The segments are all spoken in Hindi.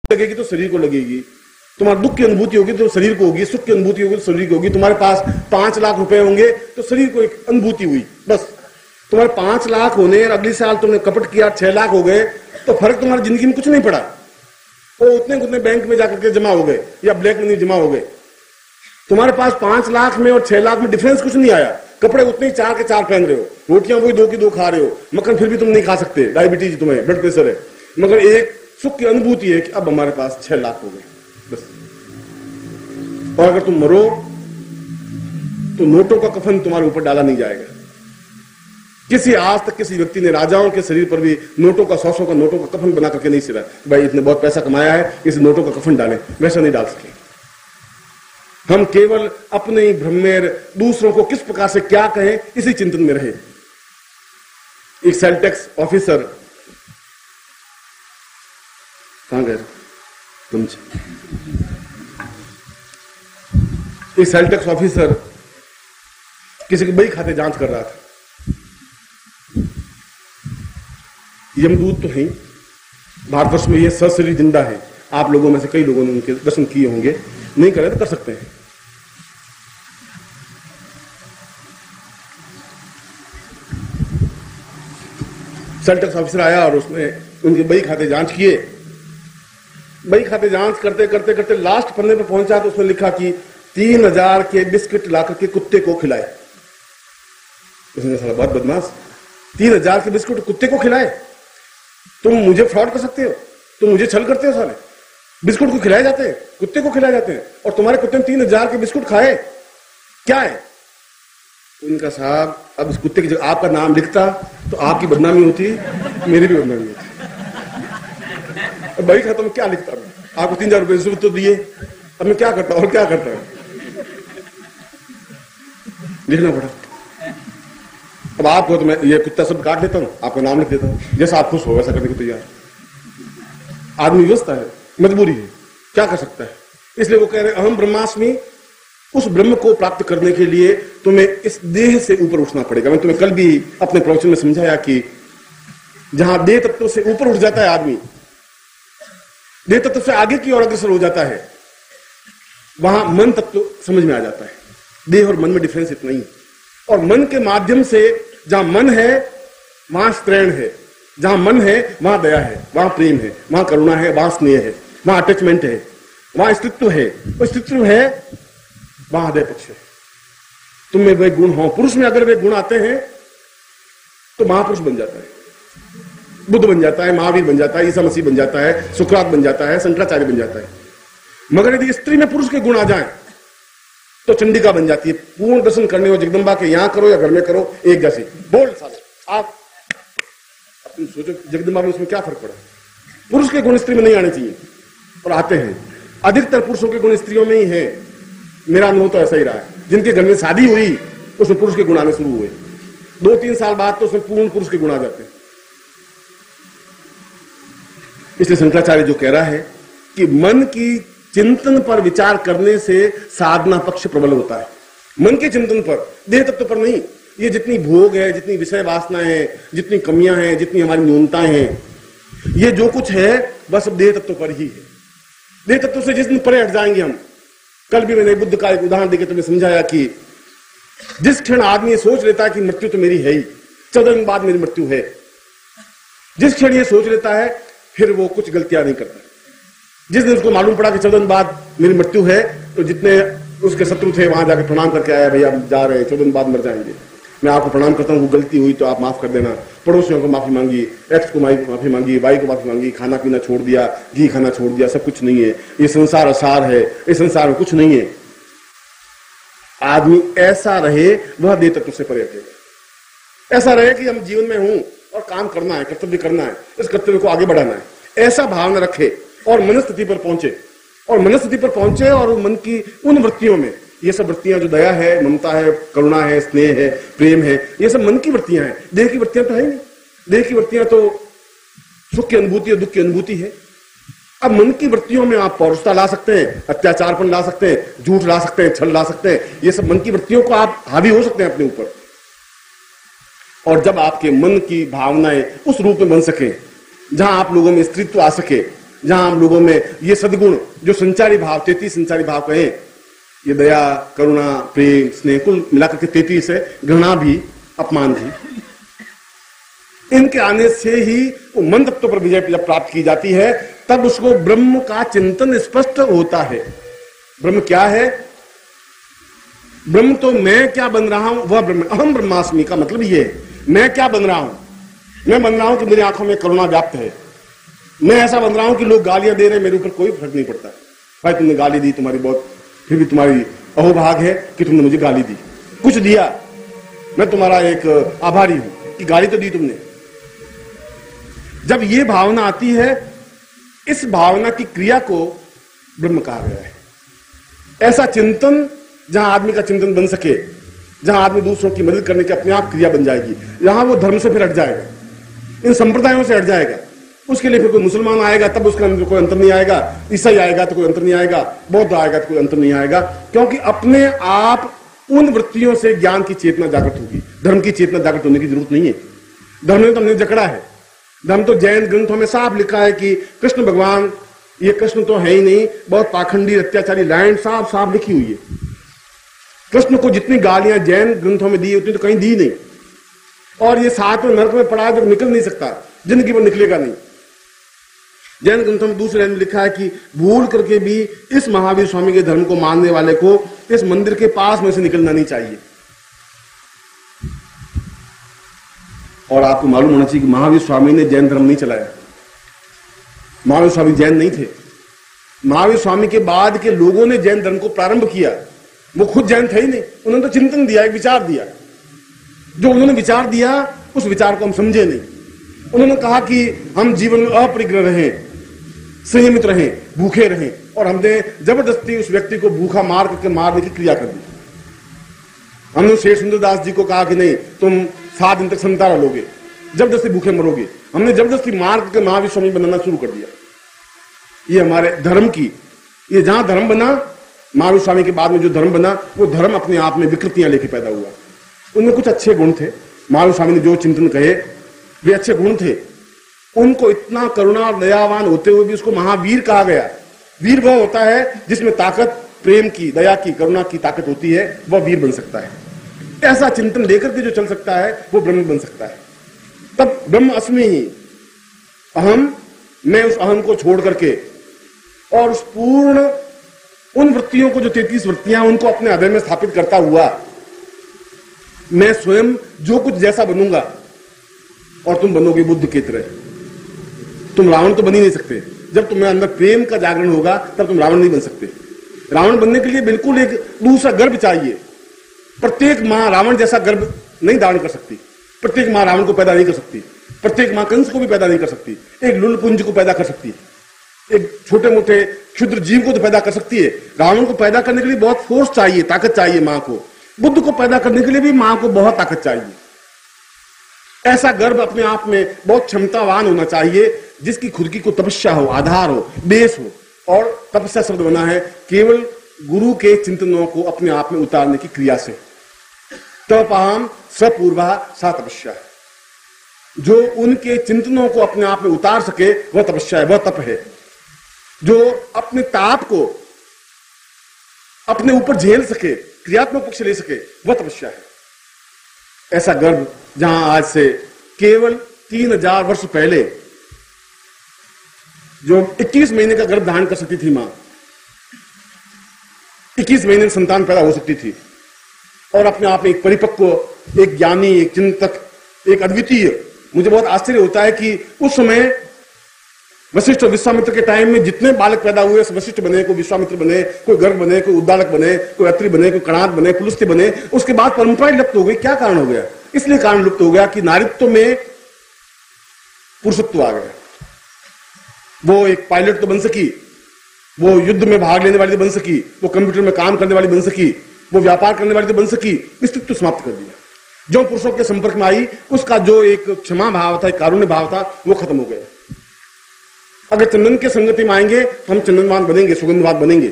लगेगी तो शरीर को लगेगी, तुम्हारे दुख की अनुभूति होगी तो शरीर को होगी, सुख की अनुभूति होगी तो शरीर को होगी। तुम्हारे पास 5 लाख रुपए होंगे तो शरीर को एक अनुभूति हुई, बस। तुम्हारे 5 लाख होने और अगले साल तुमने कपट किया 6 लाख हो गए तो फर्क तुम्हारी जिंदगी में कुछ नहीं पड़ा। वो उतने बैंक में जाकर के जमा हो गए या ब्लैक मनी जमा हो गए। तुम्हारे पास 5 लाख में और 6 लाख में डिफरेंस कुछ नहीं आया। कपड़े उतने ही 4 के 4 पहन रहे हो, रोटियां वही 2 की 2 खा रहे हो, मक्खन फिर भी तुम नहीं खा सकते, डायबिटीज तुम्हें, ब्लड प्रेशर है, मगर एक सुख की अनुभूति है कि अब हमारे पास 6 लाख हो गए, बस। और अगर तुम मरो तो नोटों का कफन तुम्हारे ऊपर डाला नहीं जाएगा। किसी आज तक किसी व्यक्ति ने राजाओं के शरीर पर भी नोटों का 100 का नोटों का कफन बना करके नहीं सिरा, भाई इतने बहुत पैसा कमाया है इस नोटों का कफन डालें, वैसा नहीं डाल सके। हम केवल अपने ही भ्रम में दूसरों को किस प्रकार से क्या कहें इसी चिंतन में रहे। एक सेल टैक्स ऑफिसर, कहां गए तुम? एक सेल टैक्स ऑफिसर किसी की बही खाते जांच कर रहा था। यमदूत तो है, भारतवर्ष में ये सशरीर जिंदा है। आप लोगों में से कई लोगों ने उनके दर्शन किए होंगे, नहीं करे तो कर सकते हैं। सेल टैक्स ऑफिसर आया और उसने उनके बही खाते जांच किए। बही खाते जांच करते करते करते लास्ट पन्ने पर पहुंचा तो उसने लिखा कि 3000 के बिस्किट लाकर के कुत्ते को खिलाए। उसने साला बहुत बदमाश, 3000 के बिस्कुट कुत्ते को खिलाए? तुम मुझे फ्रॉड कर सकते हो, तुम मुझे छल करते हो साले। बिस्कुट को खिलाए जाते हैं, कुत्ते को खिलाए जाते हैं, और तुम्हारे कुत्ते ने 3000 के बिस्कुट खाए, क्या है? उनका साहब, अब इस कुत्ते की जगह आपका नाम लिखता तो आपकी बदनामी होती, मेरी भी बदनामी होती। भाई खाता मैं क्या लिखता, मैं आपको 3000 रुपए रिश्वत तो दिए, अब मैं क्या करता और क्या करता है, लिखना पड़ा। अब आपको तो मैं ये कुत्ता सब काट लेता हूं, आपका नाम लिख देता हूं, जैसा आप खुश हो वैसा करने को तैयार। आदमी व्यवस्था है, मजबूरी है, क्या कर सकता है। इसलिए वो कह रहे अहम ब्रह्मास्मि, उस ब्रह्म को प्राप्त करने के लिए तुम्हें इस देह से ऊपर उठना पड़ेगा। मैं तुम्हें कल भी अपने प्रवचन में समझाया कि जहां देह तत्व से ऊपर उठ जाता है आदमी, देह तत्व से आगे की ओर अग्रसर हो जाता है, वहां मन तत्व समझ में आ जाता है। देह और मन में डिफरेंस इतना ही, और मन के माध्यम से जहां मन है वहां स्त्रैण है, जहां मन है वहां दया है, वहां प्रेम है, वहां करुणा है, वहां स्नेह है, वहां अटैचमेंट है, वहां अस्तित्व है, अस्तित्व है, वहां हृदय पक्ष है। तुम में वे गुण हो, पुरुष में अगर वे गुण आते हैं तो महापुरुष बन जाता है, बुद्ध बन जाता है, महावीर बन जाता है, ईसा मसीह बन जाता है, सुकरात बन जाता है, शंकराचार्य बन जाता है। मगर यदि स्त्री में पुरुष के गुण आ जाए तो चंडिका बन जाती है। पूर्ण दर्शन करने हो जगदम्बा के, यहां करो या घर में करो, एक जैसी बोल साले। आप तुम सोचो जगदम्बा में उसमें क्या फर्क पड़ा। पुरुष के गुण स्त्री में नहीं आने चाहिए और आते हैं। अधिकतर पुरुषों के गुण स्त्रियों में ही है, मेरा अनुभव तो ऐसा ही रहा है। जिनके घर में शादी हुई उसमें पुरुष के गुण आने शुरू हुए, 2-3 साल बाद तो उसमें पूर्ण पुरुष के गुण आ जाते हैं। इसलिए शंकराचार्य जो कह रहा है कि मन की चिंतन पर विचार करने से साधना पक्ष प्रबल होता है। मन के चिंतन पर, देह तत्व पर नहीं। ये जितनी भोग है, जितनी विषय वासनाएं हैं, जितनी कमियां हैं, जितनी हमारी न्यूनताएं हैं, ये जो कुछ है बस देह तत्व पर ही है। देह तत्व से जिस दिन परे हट जाएंगे हम, कल भी मैंने बुद्ध का एक उदाहरण देकर तुम्हें समझाया कि जिस क्षण आदमी सोच लेता है कि मृत्यु तो मेरी है ही, 14 दिन बाद मेरी मृत्यु है, जिस क्षण ये सोच लेता है फिर वो कुछ गलतियां नहीं करता। जिस दिन उसको मालूम पड़ा कि 14 दिन बाद मेरी मृत्यु है तो जितने उसके शत्रु थे वहां जाकर प्रणाम करके आया, भैया हम जा रहे हैं, 14 दिन बाद मर जाएंगे, मैं आपको प्रणाम करता हूँ, वो गलती हुई तो आप माफ कर देना। पड़ोसियों को माफी मांगी, एक्स को माफी मांगी, वाई को माफी मांगी, खाना पीना छोड़ दिया, घी खाना छोड़ दिया, सब कुछ नहीं है, ये संसार असार है, इस संसार में कुछ नहीं है। आदमी ऐसा रहे वह देह तत्व से परे हटेगा। ऐसा रहे कि हम जीवन में हूं और काम करना है, कर्तव्य करना है, इस कर्तव्य को आगे बढ़ाना है, ऐसा भावना रखे और मनस्थिति पर पहुंचे, और मनस्थिति पर पहुंचे और मन की उन वृत्तियों में, ये सब वृत्तियां जो दया है, ममता है, करुणा है, स्नेह है, प्रेम है, ये सब मन की वृत्तियां हैं। देह की वृत्तियां तो है नहीं। देह की वृत्तियां तो सुख की अनुभूति और दुख की अनुभूति है। अब मन की वृत्तियों में आप पौरुषता ला सकते हैं, अत्याचारपन ला सकते हैं, झूठ ला सकते हैं, छल ला सकते हैं, ये सब मन की वृत्तियों को आप हावी हो सकते हैं अपने ऊपर। और जब आपके मन की भावनाएं उस रूप में बन सके जहां आप लोगों में स्त्रीत्व आ सके, जहां हम लोगों में ये सद्गुण जो संचारी भाव 33 संचारी भाव कहें, ये दया, करुणा, प्रेम, स्नेह, कुल मिलाकर के 33 है, घृणा भी, अपमान भी, इनके आने से ही वो मन तत्व पर विजय जब प्राप्त की जाती है तब उसको ब्रह्म का चिंतन स्पष्ट होता है। ब्रह्म क्या है? ब्रह्म तो मैं क्या बन रहा हूं वह ब्रह्म। अहम ब्रह्मास्मि का मतलब ये है, मैं क्या बन रहा हूं? मैं बन रहा हूं कि मेरी आंखों में करुणा व्याप्त है। मैं ऐसा बन रहा हूं कि लोग गालियां दे रहे हैं, मेरे ऊपर कोई फर्क नहीं पड़ता। भाई तुमने गाली दी, तुम्हारी बहुत, फिर भी तुम्हारी अहोभाग है कि तुमने मुझे गाली दी, कुछ दिया, मैं तुम्हारा एक आभारी हूं कि गाली तो दी तुमने। जब ये भावना आती है, इस भावना की क्रिया को ब्रह्म कहा गया है। ऐसा चिंतन जहां आदमी का चिंतन बन सके, जहां आदमी दूसरों की मदद करने की अपने आप क्रिया बन जाएगी, यहां वो धर्म से फिर हट जाएगा, इन संप्रदायों से हट जाएगा। उसके लिए फिर कोई मुसलमान आएगा तब उसके अंदर कोई अंतर नहीं आएगा, ईसाई आएगा तो कोई अंतर नहीं आएगा, बौद्ध आएगा तो कोई अंतर नहीं आएगा, क्योंकि अपने आप उन वृत्तियों से ज्ञान की चेतना जागृत होगी। धर्म की चेतना जागृत होने की जरूरत नहीं है। धर्म ने तो हमने जकड़ा है। धर्म तो जैन ग्रंथों में साफ लिखा है कि कृष्ण भगवान, ये कृष्ण तो है ही नहीं, बहुत पाखंडी अत्याचारी लाइन साफ साफ लिखी हुई है। कृष्ण को जितनी गालियां जैन ग्रंथों में दी उतनी तो कहीं दी नहीं। और ये सातवें नरक में पड़ा जब निकल नहीं सकता, जिंदगी में निकलेगा नहीं। जैन ग्रंथों में दूसरे लाइन में लिखा है कि भूल करके भी इस महावीर स्वामी के धर्म को मानने वाले को इस मंदिर के पास में से निकलना नहीं चाहिए। और आपको मालूम होना चाहिए कि महावीर स्वामी ने जैन धर्म नहीं चलाया। महावीर स्वामी जैन नहीं थे। महावीर स्वामी के बाद के लोगों ने जैन धर्म को प्रारंभ किया। वो खुद जैन थे ही नहीं, उन्होंने तो चिंतन दिया, एक विचार दिया। जो उन्होंने विचार दिया उस विचार को हम समझे नहीं। उन्होंने कहा कि हम जीवन में अपरिग्रह रहें, संयमित रहें, भूखे रहें, और हमने जबरदस्ती उस व्यक्ति को भूखा मार करके मारने की क्रिया कर दी। हमने शेर सुंदरदास जी को कहा कि नहीं, तुम 7 दिन तक संतारा लोगे, जबरदस्ती भूखे मरोगे। हमने जबरदस्ती मार करके महावीर स्वामी बनाना शुरू कर दिया। ये हमारे धर्म की, ये जहां धर्म बना, महावीर स्वामी के बाद में जो धर्म बना, वो धर्म अपने आप में विकृतियां लेके पैदा हुआ। उनमें कुछ अच्छे गुण थे। महावीर स्वामी ने जो चिंतन कहे वे अच्छे गुण थे। उनको इतना करुणा और दयावान होते हुए भी उसको महावीर कहा गया। वीर वह होता है जिसमें ताकत प्रेम की, दया की, करुणा की ताकत होती है, वह वीर बन सकता है। ऐसा चिंतन लेकर के जो चल सकता है वो ब्रह्म बन सकता है। तब ब्रह्म अस्मि ही अहम, मैं उस अहम को छोड़ करके और उस पूर्ण उन वृत्तियों को जो 33 वृत्तियां उनको अपने हृदय में स्थापित करता हुआ मैं स्वयं जो कुछ जैसा बनूंगा और तुम बनोगे बुद्ध की तरह। तुम रावण तो बन ही नहीं सकते। जब तुम्हें अंदर प्रेम का जागरण होगा तब तुम रावण नहीं बन सकते। रावण बनने के लिए बिल्कुल एक दूसरा गर्भ चाहिए। प्रत्येक मां रावण जैसा गर्भ नहीं धारण कर सकती। प्रत्येक मां रावण को पैदा नहीं कर सकती। प्रत्येक मां कंस को भी पैदा नहीं कर सकती। एक लुलपुंज को पैदा कर सकती है, एक छोटे मोटे क्षुद्र जीव को तो पैदा कर सकती है। रावण को पैदा करने के लिए बहुत फोर्स चाहिए, ताकत चाहिए मां को। बुद्ध को पैदा करने के लिए भी मां को बहुत ताकत चाहिए। ऐसा गर्भ अपने आप में बहुत क्षमतावान होना चाहिए, जिसकी खुद की कोई तपस्या हो, आधार हो, बेस हो। और तपस्या शब्द बना है केवल गुरु के चिंतनों को अपने आप में उतारने की क्रिया से। तपहम सपूर्वा सा तपस्या। जो उनके चिंतनों को अपने आप में उतार सके वह तपस्या है, वह तप है। जो अपने ताप को अपने ऊपर झेल सके, क्रियात्मक पक्ष ले सके, वह तपस्या है। ऐसा गर्भ जहां आज से केवल 3000 वर्ष पहले जो 21 महीने का गर्भ धारण कर सकती थी मां, 21 महीने में संतान पैदा हो सकती थी और अपने आप में एक परिपक्व, एक ज्ञानी, एक चिंतक, एक अद्वितीय। मुझे बहुत आश्चर्य होता है कि उस समय वशिष्ठ और विश्वामित्र के टाइम में जितने बालक पैदा हुए, वशिष्ठ बने, कोई विश्वामित्र बने, कोई गर्ग बने, कोई उद्दालक बने, कोई अत्रि बने, कोई कणाद बने, पुलस्त्य बने, उसके बाद परंपरा लुप्त हो गई। क्या कारण हो गया? इसलिए कारण लुप्त हो गया कि नारीत्व में पुरुषत्व आ गया। वो एक पायलट तो बन सकी, वो युद्ध में भाग लेने वाली तो बन सकी, वो कंप्यूटर में काम करने वाली बन सकी, वो व्यापार करने वाली तो बन सकी, स्त्रीत्व समाप्त कर दिया। जो पुरुषों के संपर्क में आई उसका जो एक क्षमा भाव था, एक कारुण्य भाव था, वो खत्म हो गया। अगर चंदन के संगति में आएंगे तो हम चंदनवान बनेंगे, सुगंधवान बनेंगे,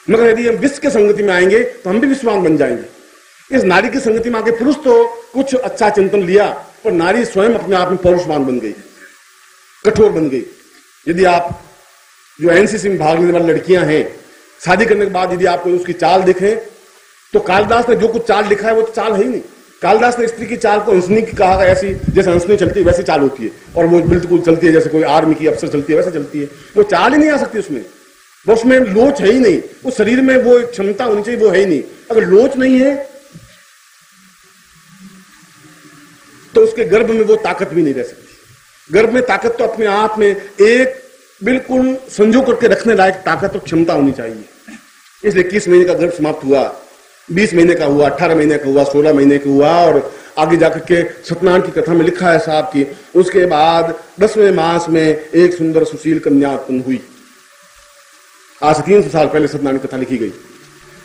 मगर यदि हम विश्व के संगति में आएंगे तो हम भी विश्ववान बन जाएंगे। इस नारी की संगति में आके पुरुष तो कुछ अच्छा चिंतन लिया, पर नारी स्वयं अपने आप में पौरुषवान बन गई, कठोर बन गई। यदि आप जो एनसीसी में भाग लेने वाली लड़कियां हैं, शादी करने के बाद यदि आपको उसकी चाल दिखे तो कालिदास ने जो कुछ चाल लिखा है वो तो चाल है ही नहीं। कालिदास ने स्त्री की चाल को हंसनी की कहा, ऐसी जैसे हंसनी चलती है वैसी चाल होती है, और वो बिल्कुल चलती है जैसे कोई आर्मी की अफसर चलती है वैसे चलती है। वो चाल ही नहीं आ सकती उसमें, वो उसमें लोच है ही नहीं, उस शरीर में वो क्षमता होनी चाहिए, वो है ही नहीं। अगर लोच नहीं है तो उसके गर्भ में वो ताकत भी नहीं रह सकती। गर्भ में ताकत तो अपने आप में एक बिल्कुल संजो करके रखने लायक ताकत और क्षमता होनी चाहिए। इसलिए 21 महीने का गर्भ समाप्त हुआ, 20 महीने का हुआ, 18 महीने का हुआ, 16 महीने का हुआ, और आगे जाकर के सत्यनारायण की कथा में लिखा है साहब की उसके बाद 10वें मास में एक सुंदर सुशील कन्या उत्पन्न हुई। आज से 300 साल पहले सत्यनारायण की कथा लिखी गई।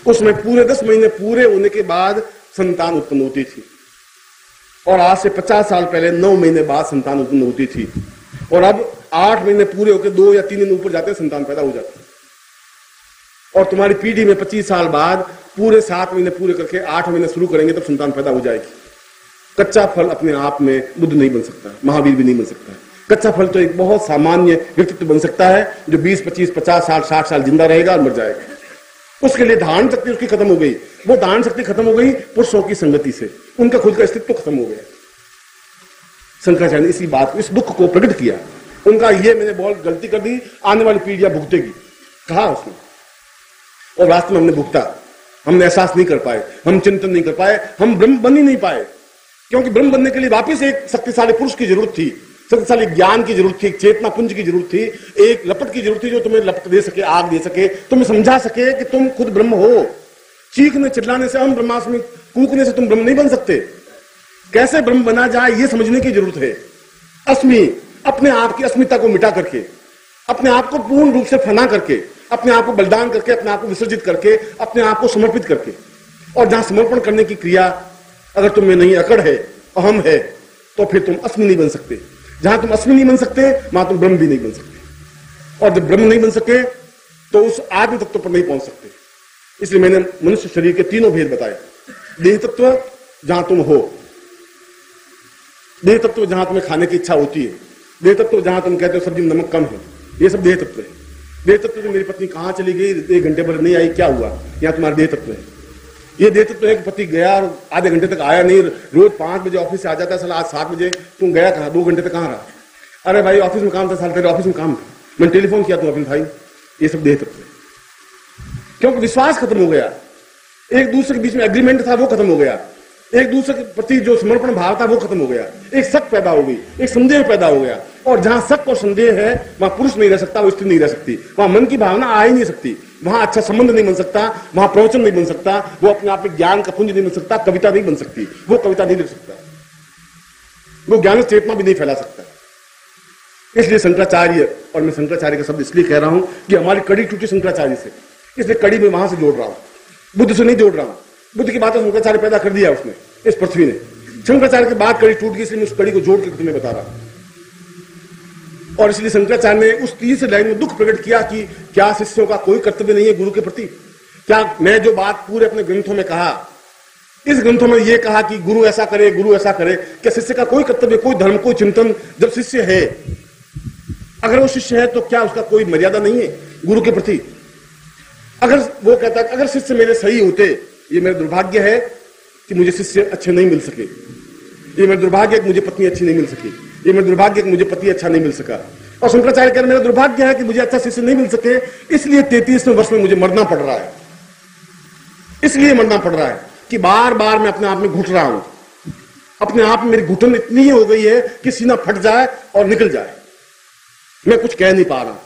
उसमें पूरे 10 महीने पूरे होने के बाद संतान उत्पन्न होती थी, और आज से 50 साल पहले 9 महीने बाद संतान उत्पन्न होती थी, और अब 8 महीने पूरे होकर 2 या 3 दिन ऊपर जाते हैं संतान पैदा हो जाती है। और तुम्हारी पीढ़ी में 25 साल बाद पूरे 7 महीने पूरे करके 8 महीने शुरू करेंगे तब संतान पैदा हो जाएगी। कच्चा फल अपने आप में बुद्ध नहीं बन सकता, महावीर भी नहीं बन सकता है। कच्चा फल तो एक बहुत सामान्य व्यक्तित्व बन सकता है जो 20, 25, 50 साल 60 साल जिंदा रहेगा और मर जाएगा। उसके लिए धारण शक्ति उसकी खत्म हो गई। वो धारण शक्ति खत्म हो गई पुरुषों की संगति से, उनका खुद का अस्तित्व खत्म हो गया। शंकराचार्य ने इसी बात, इस दुख को प्रकट किया। उनका ये मैंने बहुत गलती कर दी, आने वाली पीढ़ियां भुगतेगी, कहा उसने, और वास्तव में हमने भुगता। हमने एहसास नहीं कर पाए, हम चिंतन नहीं कर पाए, हम ब्रह्म बन ही नहीं पाए, क्योंकि ब्रह्म बनने के लिए वापिस एक शक्तिशाली पुरुष की जरूरत थी, शक्तिशाली ज्ञान की जरूरत थी, एक चेतना पुंज की जरूरत थी, एक लपट की जरूरत थी जो तुम्हें लपट दे सके, आग दे सके, तुम्हें समझा सके कि तुम खुद ब्रह्म हो। चीखने चिल्लाने से, हम ब्रह्मास्मि कूकने से तुम ब्रह्म नहीं बन सकते। कैसे ब्रह्म बना जाए ये समझने की जरूरत है। अस्मि, अपने आप की अस्मिता को मिटा करके, अपने आप को पूर्ण रूप से फना करके, अपने आप को बलिदान करके, अपने आप को विसर्जित करके, अपने आप को समर्पित करके, और जहां समर्पण करने की क्रिया अगर तुम्हें नहीं अकड़ है, अहम है, तो फिर तुम अस्मि नहीं बन सकते। जहां तुम अस्मि नहीं बन सकते वहां तुम ब्रह्म भी नहीं बन सकते, और जब ब्रह्म नहीं बन सके तो उस आत्म तत्व पर नहीं पहुंच सकते। इसलिए मैंने मनुष्य शरीर के तीनों भेद बताए। देह तत्व जहां तुम हो, देह तत्व जहां तुम्हें खाने की इच्छा होती है, देह तत्व जहां तुम कहते हो सब्जी में नमक कम है, ये सब देह तत्व है। देह तत्व जो मेरी पत्नी कहां चली गई, 1 घंटे पर नहीं आई, क्या हुआ, यहां तुम्हारा देह तत्व है। ये देह तत्व है कि पति गया और आधे घंटे तक आया नहीं, रोज 5 बजे ऑफिस से आ जाता है, साला आज 7 बजे तुम गया कहां, 2 घंटे तक कहां रहा? अरे भाई ऑफिस में काम था, साल तेरे ऑफिस में काम था, मैंने टेलीफोन किया, तुम ऑफिस भाई। ये सब देह तत्व है, क्योंकि विश्वास खत्म हो गया, एक दूसरे के बीच में एग्रीमेंट था वो खत्म हो गया, एक दूसरे के प्रति जो समर्पण भाव था वो खत्म हो गया, एक शक पैदा हो गई, एक संदेह पैदा हो गया। और जहां शक और संदेह है वहां पुरुष नहीं रह सकता, वो स्त्री नहीं रह सकती, वहां मन की भावना आ ही नहीं सकती, वहां अच्छा संबंध नहीं बन सकता, वहां प्रवचन नहीं बन सकता, वो अपने आप में ज्ञान का पुंज नहीं बन सकता, कविता नहीं बन सकती, वो कविता नहीं लिख सकता, वो ज्ञान चेतना भी नहीं फैला सकता। इसलिए शंकराचार्य, और मैं शंकराचार्य का शब्द इसलिए कह रहा हूं कि हमारी कड़ी टूटी शंकराचार्य से, इसलिए कड़ी में वहां से जोड़ रहा हूं, बुद्ध से नहीं जोड़ रहा हूं। बुद्ध की बात शंकराचार्य पैदा कर दिया उसने, इस पृथ्वी ने। शंकराचार्य की बात कड़ी टूट गई, इसलिए मैं उस कड़ी को जोड़ के तुम्हें बता रहा हूं। और इसलिए शंकराचार्य ने उस 30 लाइन में दुख प्रकट किया कि क्या शिष्यों का कोई कर्तव्य नहीं है गुरु के प्रति? क्या मैं जो बात पूरे अपने ग्रंथों में कहा, इस ग्रंथों में यह कहा कि गुरु ऐसा करे, गुरु ऐसा करे, क्या शिष्य का कोई कर्तव्य, कोई धर्म, कोई चिंतन, जब शिष्य है, अगर वो शिष्य है तो क्या उसका कोई मर्यादा नहीं है गुरु के प्रति? अगर वो कहता है अगर शिष्य मेरे सही होते, ये मेरा दुर्भाग्य है कि मुझे शिष्य अच्छे नहीं मिल सके, ये मेरा दुर्भाग्य है कि मुझे पत्नी अच्छी नहीं मिल सकी, ये मेरा दुर्भाग्य है कि मुझे पति अच्छा नहीं मिल सका। और शंकराचार्य कह रहे मेरा दुर्भाग्य है कि मुझे अच्छा शिष्य नहीं मिल सके, इसलिए 33वें वर्ष में मुझे मरना पड़ रहा है, इसलिए मरना पड़ रहा है कि बार बार मैं अपने आप में घुट रहा हूं, अपने आप में मेरी घुटन इतनी हो गई है कि सीना फट जाए और निकल जाए, मैं कुछ कह नहीं पा रहा।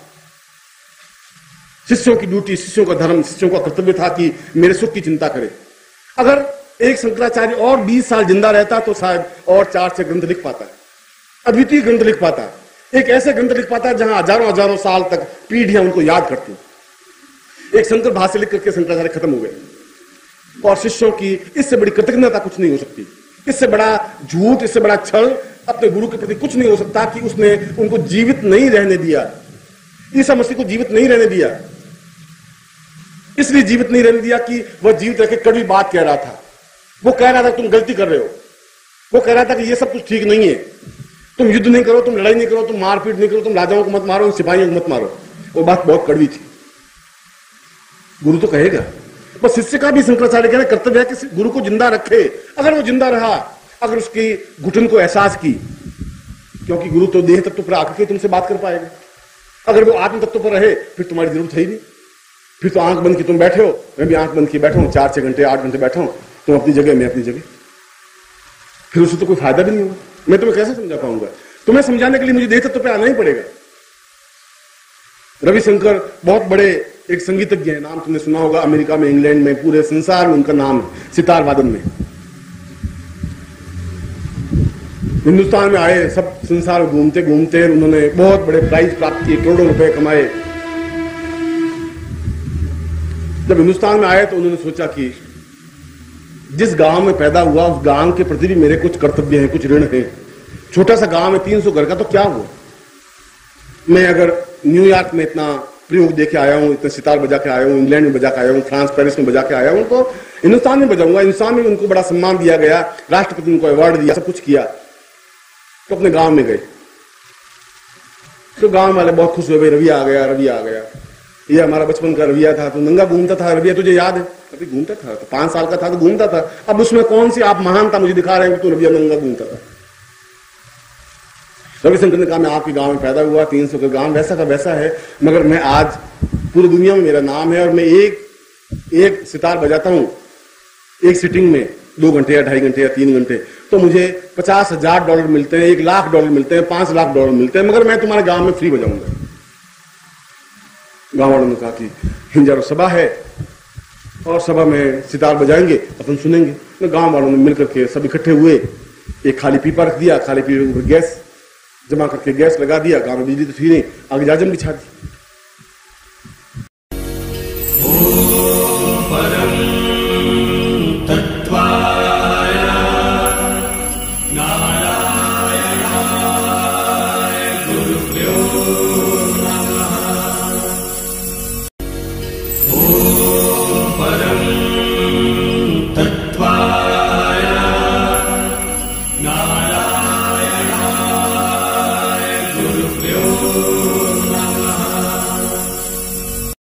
शिष्यों की ड्यूटी, शिष्यों का धर्म, शिष्यों का कर्तव्य था कि मेरे सुख की चिंता करे। अगर एक शंकराचार्य और 20 साल जिंदा रहता तो शायद और 4 ग्रंथ लिख पाता है, अद्वितीय ग्रंथ लिख पाता है, एक ऐसे ग्रंथ लिख पाता है जहां हजारों हजारों साल तक पीढ़ियां उनको याद करती। एक शंकर भाष्य लिख करके शंकराचार्य खत्म हो गए, और शिष्यों की इससे बड़ी कृतज्ञता कुछ नहीं हो सकती, इससे बड़ा झूठ, इससे बड़ा छल अपने गुरु के प्रति कुछ नहीं हो सकता कि उसने उनको जीवित नहीं रहने दिया, ईसा मसीह को जीवित नहीं रहने दिया। इसलिए जीवित नहीं रहने दिया कि वह जीवित रह के कड़वी बात कह रहा था। वो कह रहा था तुम गलती कर रहे हो, वो कह रहा था कि ये सब कुछ ठीक नहीं है, तुम युद्ध नहीं करो, तुम लड़ाई नहीं करो, तुम मारपीट नहीं करो, तुम राजाओं को मत मारो, सिपाहियों को मत मारो। वो बात बहुत कड़वी थी। गुरु तो कहेगा, पर शिष्य का भी शंकराचार्य कहना कर्तव्य है कि गुरु को जिंदा रखे। अगर वो जिंदा रहा, अगर उसकी घुटन को एहसास की, क्योंकि गुरु तो देह तत्व पर आकर के तुमसे बात कर पाएगा। अगर वो आत्म तत्व पर रहे फिर तुम्हारी जरूरत है ही नहीं। फिर तो आंख बंद की तुम बैठे हो, मैं भी आंख बंद की बैठा हूं, 4-6 घंटे 8 घंटे बैठा हूं, तुम अपनी जगह मैं अपनी जगह, फिर उससे तो कोई फायदा भी नहीं होगा। मैं तुम्हें कैसे समझा पाऊंगा? तुम्हें समझाने के लिए मुझे देह तत्व पे आना ही पड़ेगा। रविशंकर बहुत बड़े एक संगीतज्ञ है, नाम तुमने सुना होगा, अमेरिका में, इंग्लैंड में, पूरे संसार में उनका नाम है, सितार वादन में। हिंदुस्तान में आए, सब संसार में घूमते घूमते उन्होंने बहुत बड़े प्राइज प्राप्त किए, करोड़ों रुपए कमाए। जब हिंदुस्तान में आए तो उन्होंने सोचा कि जिस गांव में पैदा हुआ उस गांव के प्रति भी मेरे कुछ कर्तव्य हैं, कुछ ऋण हैं। छोटा सा गांव है, 300 घर का, तो क्या हुआ? मैं अगर न्यूयॉर्क में इतना प्रयोग देके आया हूं, इतने सितार बजा के आया हूं, इंग्लैंड में बजा के आया हूं, फ्रांस पेरिस में बजा के आया हूं, तो हिंदुस्तान में बजाऊंगा। हिंदुस्तान में उनको बड़ा सम्मान दिया गया, राष्ट्रपति उनको अवार्ड दिया, सब कुछ किया। तो अपने गांव में गए तो गांव वाले बहुत खुश हुए, रवि आ गया, रवि आ गया। ये हमारा बचपन का रविया था, तो नंगा घूमता था रविया, तुझे याद है? अभी घूमता था, तो 5 साल का था तो घूमता था। अब उसमें कौन सी आप महानता मुझे दिखा रहे हैं कि तू रविया नंगा घूमता था? रविशंकर ने कहा मैं आपके गांव में पैदा हुआ, 300 का गांव, वैसा का वैसा है, मगर मैं आज पूरी दुनिया में मेरा नाम है और मैं एक सितार बजाता हूं एक सिटिंग में 2 घंटे या 2.5 घंटे या 3 घंटे, तो मुझे $50,000 मिलते हैं, $1,00,000 मिलते हैं, $5,00,000 मिलते हैं, मगर मैं तुम्हारे गांव में फ्री बजाऊंगा। गांव वालों ने कहा कि हिंजारो सभा है और सभा में सितार बजाएंगे, अपन सुनेंगे। तो गांव वालों ने मिलकर के सब इकट्ठे हुए, एक खाली पीपा रख दिया, खाली पीपे पर गैस जमा करके गैस लगा दिया, गांव में बिजली तो थी नहीं, आगे जाजम बिछा दी।